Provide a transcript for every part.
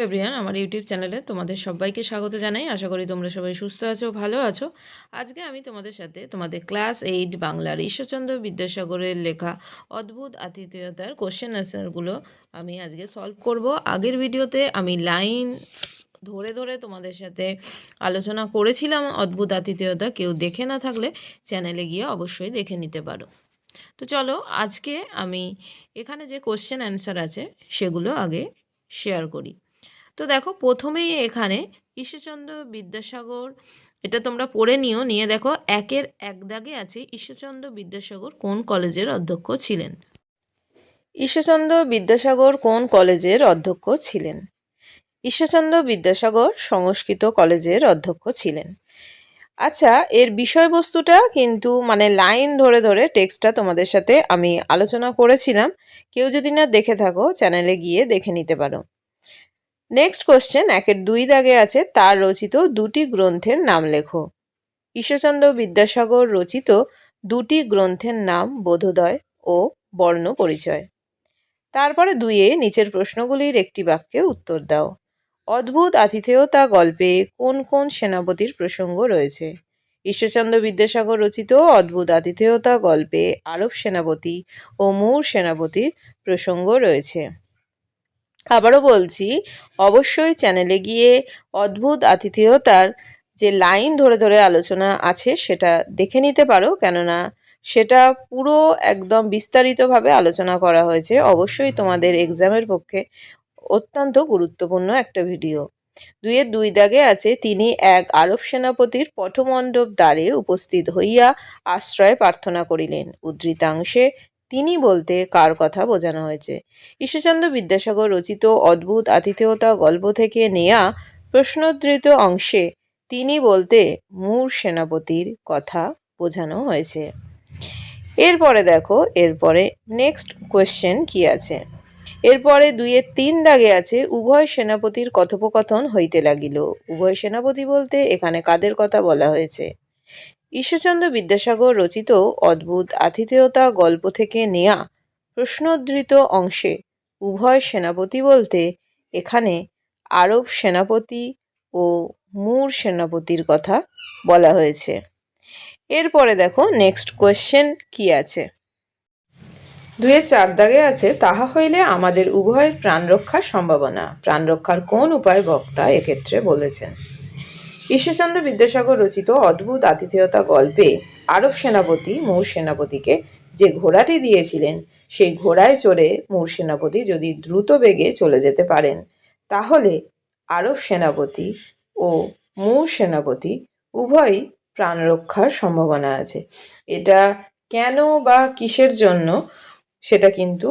Everyone, আমার YouTube চ্যানেলে তোমাদের সবাইকে স্বাগত জানাই। আশা করি তোমরা সবাই সুস্থ আছো, ভালো আছো। আজকে আমি তোমাদের সাথে তোমাদের ক্লাস 8 বাংলার ঈশ্বরচন্দ্র বিদ্যাসাগরের লেখা অদ্ভুত আতিথেয়তার কোশ্চেন আনসারগুলো আমি আজকে সলভ করব। আগের ভিডিওতে আমি লাইন ধরে ধরে তোমাদের সাথে আলোচনা করেছিলাম অদ্ভুত আতিথেয়তা। কেউ দেখে না থাকলে চ্যানেলে গিয়ে অবশ্যই দেখে নিতে পারো। তো চলো, আজকে আমি এখানে যে কোশ্চেন অ্যান্সার আছে সেগুলো আগে শেয়ার করি। তো দেখো, প্রথমেই এখানে ঈশ্বরচন্দ্র বিদ্যাসাগর, এটা তোমরা পড়ে নিয়ে দেখো, একের এক দাগে আছে ঈশ্বরচন্দ্র বিদ্যাসাগর কোন কলেজের অধ্যক্ষ ছিলেন। ঈশ্বরচন্দ্র বিদ্যাসাগর কোন কলেজের অধ্যক্ষ ছিলেন? ঈশ্বরচন্দ্র বিদ্যাসাগর সংস্কৃত কলেজের অধ্যক্ষ ছিলেন। আচ্ছা, এর বিষয়বস্তুটা কিন্তু লাইন ধরে ধরে টেক্সটটা তোমাদের সাথে আমি আলোচনা করেছিলাম। কেউ যদি না দেখে থাকো চ্যানেলে গিয়ে দেখে নিতে পারো। নেক্সট কোশ্চেন, একের দুই দাগে আছে তার রচিত দুটি গ্রন্থের নাম লেখো। ঈশ্বরচন্দ্র বিদ্যাসাগর রচিত দুটি গ্রন্থের নাম বোধোদয় ও বর্ণ পরিচয়। তারপরে দুইয়ে নিচের প্রশ্নগুলির একটি বাক্যে উত্তর দাও। অদ্ভুত আতিথেয়তা গল্পে কোন কোন সেনাপতির প্রসঙ্গ রয়েছে? ঈশ্বরচন্দ্র বিদ্যাসাগর রচিত অদ্ভুত আতিথেয়তা গল্পে আরব সেনাপতি ও মুর সেনাপতির প্রসঙ্গ রয়েছে। আবারও বলছি, অবশ্যই চ্যানেলে গিয়ে অদ্ভুত আতিথেয়তার যে লাইন ধরে ধরে আলোচনা আছে সেটা দেখে নিতে পারো, কেননা সেটা পুরো একদম বিস্তারিতভাবে আলোচনা করা হয়েছে। অবশ্যই তোমাদের এক্সামের পক্ষে অত্যন্ত গুরুত্বপূর্ণ একটা ভিডিও। দুইয়ের দুই দাগে আছে তিনি এক আরব সেনাপতির পটমণ্ডপ দ্বারে উপস্থিত হইয়া আশ্রয় প্রার্থনা করিলেন। উদ্ধৃতাংশে তিনি বলতে কার কথা বোঝানো হয়েছে? ঈশ্বরচন্দ্র বিদ্যাসাগর রচিত অদ্ভুত আতিথেয়তা গল্প থেকে নেয়া প্রশ্নোদ্ধৃত অংশে তিনি বলতে মুর সেনাপতির কথা বোঝানো হয়েছে। এরপরে দেখো, এরপরে নেক্সট কোয়েশ্চেন কি আছে। এরপরে দুইয়ের তিন দাগে আছে উভয় সেনাপতির কথোপকথন হইতে লাগিল। উভয় সেনাপতি বলতে এখানে কাদের কথা বলা হয়েছে? ঈশ্বরচন্দ্র বিদ্যাসাগর রচিত অদ্ভুত আতিথেয়তা গল্প থেকে নেয়া প্রশ্নোদ্ধৃত অংশে উভয় সেনাপতি বলতে এখানে আরব সেনাপতি ও মুর সেনাপতির কথা বলা হয়েছে। এরপরে দেখো নেক্সট কোয়েশ্চেন কি আছে। দুইয়ের চার দাগে আছে তাহা হইলে আমাদের উভয়ের প্রাণ রক্ষার সম্ভাবনা। প্রাণ রক্ষার কোন উপায় বক্তা এক্ষেত্রে বলেছেন? ঈশ্বরচন্দ্র বিদ্যাসাগর রচিত অদ্ভুত আতিথেয়তা গল্পে আরব সেনাপতি মুর সেনাপতিকে যে ঘোড়াটি দিয়েছিলেন সেই ঘোড়ায় চড়ে মুর সেনাপতি যদি দ্রুত বেগে চলে যেতে পারেন তাহলে আরব সেনাপতি ও মুর সেনাপতি উভয়ই প্রাণ রক্ষার সম্ভাবনা আছে। এটা কেন বা কিসের জন্য সেটা কিন্তু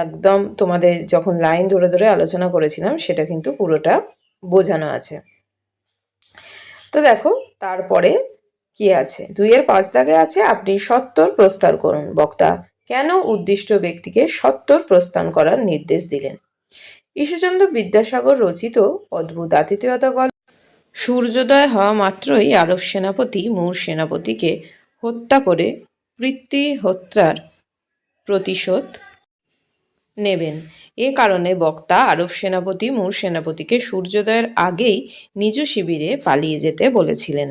একদম তোমাদের যখন লাইন ধরে ধরে আলোচনা করেছিলাম সেটা কিন্তু পুরোটা বোঝানো আছে। তো দেখো, তারপরে কি আছে। দুইয়ের পাঁচ দাগে আছে আপনি সত্বর প্রস্থান করুন। বক্তা কেন উদ্দিষ্ট ব্যক্তিকে সত্বর প্রস্থান করার নির্দেশ দিলেন? ঈশ্বরচন্দ্র বিদ্যাসাগর রচিত অদ্ভুত আতিথেয়তা গল্প সূর্যোদয় হওয়া মাত্রই আরব সেনাপতি মুর সেনাপতিকে হত্যা করে পিতৃ হত্যার প্রতিশোধ নেবেন। এ কারণে বক্তা আরব সেনাপতি মুর সেনাপতিকে সূর্যোদয়ের আগেই নিজ শিবিরে পালিয়ে যেতে বলেছিলেন।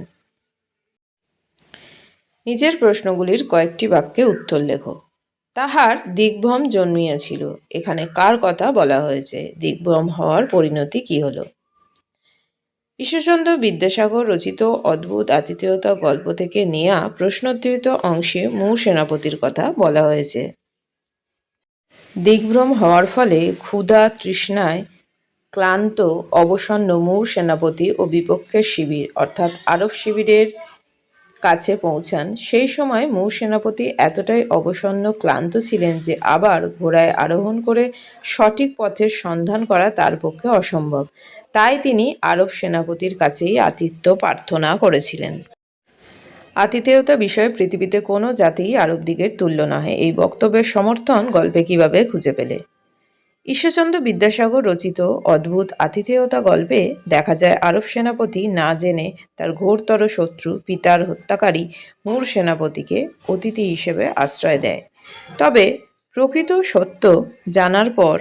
নিজের প্রশ্নগুলির কয়েকটি বাক্যে উত্তর লেখো। তাহার দিগ্ভ্রম জন্মিয়াছিল। এখানে কার কথা বলা হয়েছে? দিগ্ভ্রম হওয়ার পরিণতি কি হলো? ঈশ্বরচন্দ্র বিদ্যাসাগর রচিত অদ্ভুত আতিথেয়তা গল্প থেকে নেয়া প্রশ্নোদ্ধৃত অংশে মুর সেনাপতির কথা বলা হয়েছে। দিগ্ভ্রম হওয়ার ফলে ক্ষুধা তৃষ্ণায় ক্লান্ত অবসন্ন মুর সেনাপতি ও বিপক্ষের শিবির অর্থাৎ আরব শিবিরের কাছে পৌঁছান। সেই সময় মুর সেনাপতি এতটাই অবসন্ন ক্লান্ত ছিলেন যে আবার ঘোড়ায় আরোহণ করে সঠিক পথের সন্ধান করা তার পক্ষে অসম্ভব। তাই তিনি আরব সেনাপতির কাছেই আতিথ্য প্রার্থনা করেছিলেন। আতিথেয়তা বিষয়ে পৃথিবীতে কোনো জাতিই আরবদিগের তুল্য নহে। এই বক্তব্যের সমর্থন গল্পে কিভাবে খুঁজে পেলে? ঈশ্বরচন্দ্র বিদ্যাসাগর রচিত অদ্ভুত আতিথেয়তা গল্পে দেখা যায় আরব সেনাপতি না জেনে তার ঘোরতর শত্রু পিতার হত্যাকারী মুর সেনাপতিকে অতিথি হিসেবে আশ্রয় দেয়। তবে প্রকৃত সত্য জানার পর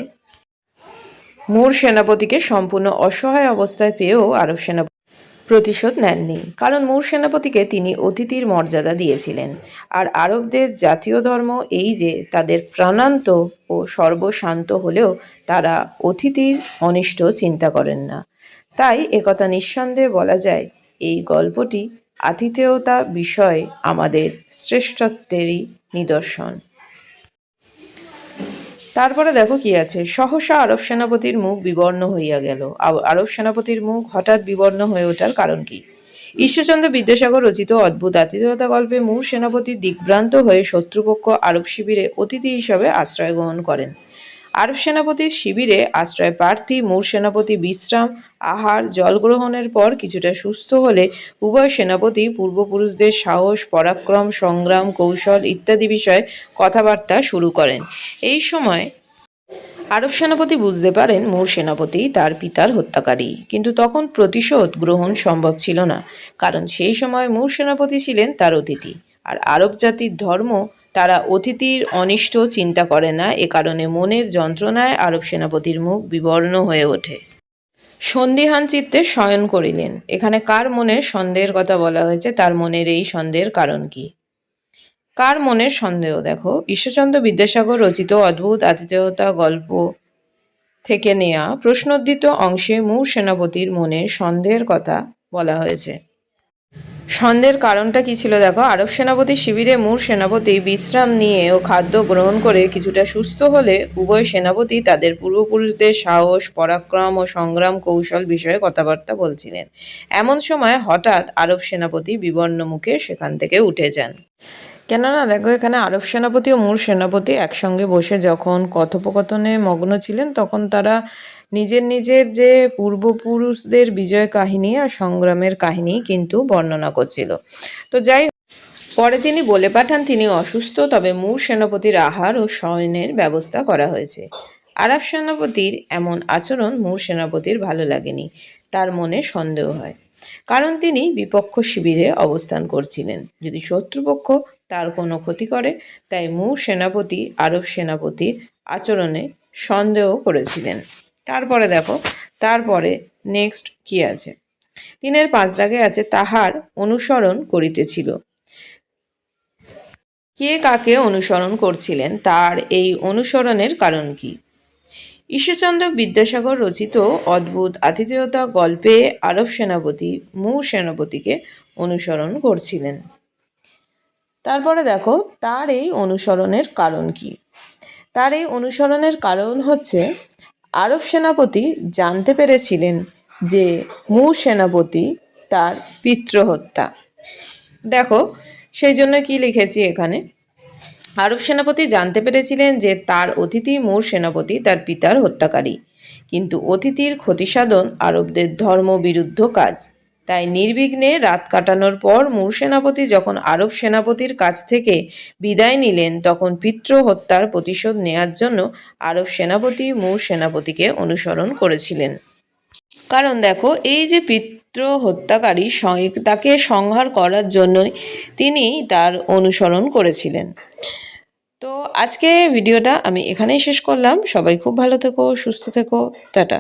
মুর সেনাপতিকে সম্পূর্ণ অসহায় অবস্থায় পেয়েও আরব সেনাপতি প্রতিশোধ নেননি, কারণ মুর সেনাপতিকে তিনি অতিথির মর্যাদা দিয়েছিলেন। আর আরবদের জাতীয় ধর্ম এই যে তাদের প্রাণান্ত ও সর্বশান্ত হলেও তারা অতিথির অনিষ্ট চিন্তা করেন না। তাই একথা নিঃসন্দেহে বলা যায় এই গল্পটি আতিথেয়তা বিষয়ে আমাদের শ্রেষ্ঠত্বেরই নিদর্শন। তারপরে দেখো কি আছে, সহসা আরব সেনাপতির মুখ বিবর্ণ হইয়া গেল। আরব সেনাপতির মুখ হঠাৎ বিবর্ণ হয়ে ওঠার কারণ কি? ঈশ্বরচন্দ্র বিদ্যাসাগর রচিত অদ্ভুত আতিথেয়তা গল্পে মুর সেনাপতি দিগ্ভ্রান্ত হয়ে শত্রুপক্ষ আরব শিবিরে অতিথি হিসাবে আশ্রয় গ্রহণ করেন। আরব সেনাপতির শিবিরে আশ্রয় প্রার্থী মুর সেনাপতি বিশ্রাম, আহার, জল গ্রহণের পর কিছুটা সুস্থ হলে উভয় সেনাপতি পূর্বপুরুষদের সাহস, পরাক্রম, সংগ্রাম, কৌশল ইত্যাদি বিষয়ে কথাবার্তা শুরু করেন। এই সময় আরব সেনাপতি বুঝতে পারেন মুর সেনাপতি তার পিতার হত্যাকারী, কিন্তু তখন প্রতিশোধ গ্রহণ সম্ভব ছিল না, কারণ সেই সময় মুর সেনাপতি ছিলেন তার অতিথি। আর আরব জাতির ধর্ম তারা অতিথির অনিষ্ট চিন্তা করে না, এ কারণে মনের যন্ত্রণায় আরব সেনাপতির মুখ বিবর্ণ হয়ে ওঠে। সন্দিহান চিত্তে শয়ন করিলেন। এখানে কার মনের সন্দেহের কথা বলা হয়েছে, তার মনের এই সন্দেহের কারণ কি? কার মনের সন্দেহ? দেখো, ঈশ্বরচন্দ্র বিদ্যাসাগর রচিত অদ্ভুত আতিথেয়তা গল্প থেকে নেয়া প্রশ্নোদ্ধৃত অংশে মুর সেনাপতির মনের সন্দেহের কথা বলা হয়েছে। সন্দেহের কারণটা কি ছিল? দেখো, আরব সেনাপতি শিবিরে মুর সেনাপতি বিশ্রাম নিয়ে ও খাদ্য গ্রহণ করে কিছুটা সুস্থ হলে উভয় সেনাপতি তাদের পূর্বপুরুষদের সাহস, পরাক্রম ও সংগ্রাম কৌশল বিষয়ে কথাবার্তা বলছিলেন। এমন সময় হঠাৎ আরব সেনাপতি বিবর্ণ মুখে সেখান থেকে উঠে যান। কেননা দেখো, এখানে আরব সেনাপতি ও মুর সেনাপতি একসঙ্গে বসে যখন কথোপকথনে মগ্ন ছিলেন, তখন তারা নিজের নিজের যে পূর্বপুরুষদের বিজয় কাহিনী আর সংগ্রামের কাহিনী কিন্তু বর্ণনা করছিল। তো যাই পরে তিনি বলে পাঠান তিনি অসুস্থ, তবে মুর সেনাপতির আহার ও শয়নের ব্যবস্থা করা হয়েছে। আরব সেনাপতির এমন আচরণ মুর সেনাপতির ভালো লাগেনি। তার মনে সন্দেহ হয়, কারণ তিনি বিপক্ষ শিবিরে অবস্থান করছিলেন। যদি শত্রুপক্ষ তার কোনো ক্ষতি করে, তাই মুর সেনাপতি আরব সেনাপতির আচরণে সন্দেহ করেছিলেন। তারপরে দেখো, তারপরে নেক্সট কি আছে, 3-5 দাগে আছে তাহার অনুসরণ করিতেছিল। কে কাকে অনুসরণ করছিলেন, তার এই অনুসরণের কারণ কি? ঈশ্বরচন্দ্র বিদ্যাসাগর রচিত অদ্ভুত আতিথেয়তা গল্পে আরব সেনাপতি মুর সেনাপতিকে অনুসরণ করছিলেন। তারপরে দেখো, তার এই অনুসরণের কারণ কি? তার এই অনুসরণের কারণ হচ্ছে আরব সেনাপতি জানতে পেরেছিলেন যে মুর সেনাপতি তার পিতৃহত্যা। দেখো, সেই জন্য কি লিখেছি এখানে, আরব সেনাপতি জানতে পেরেছিলেন যে তার অতিথি মুর সেনাপতি তার পিতার হত্যাকারী, কিন্তু অতিথির ক্ষতিসাধন আরবদের ধর্মবিরুদ্ধ কাজ। তাই নির্বিঘ্নে রাত কাটানোর পর মুর সেনাপতি যখন আরব সেনাপতির কাছ থেকে বিদায় নিলেন, তখন পিতৃ হত্যার প্রতিশোধ নেয়ার জন্য আরব সেনাপতি মুর সেনাপতিকে অনুসরণ করেছিলেন। কারণ দেখো, এই যে পিতৃ হত্যাকারী তাকে সংহার করার জন্যই তিনি তার অনুসরণ করেছিলেন। তো আজকে ভিডিওটা আমি এখানেই শেষ করলাম। সবাই খুব ভালো থেকো, সুস্থ থেকো, টাটা।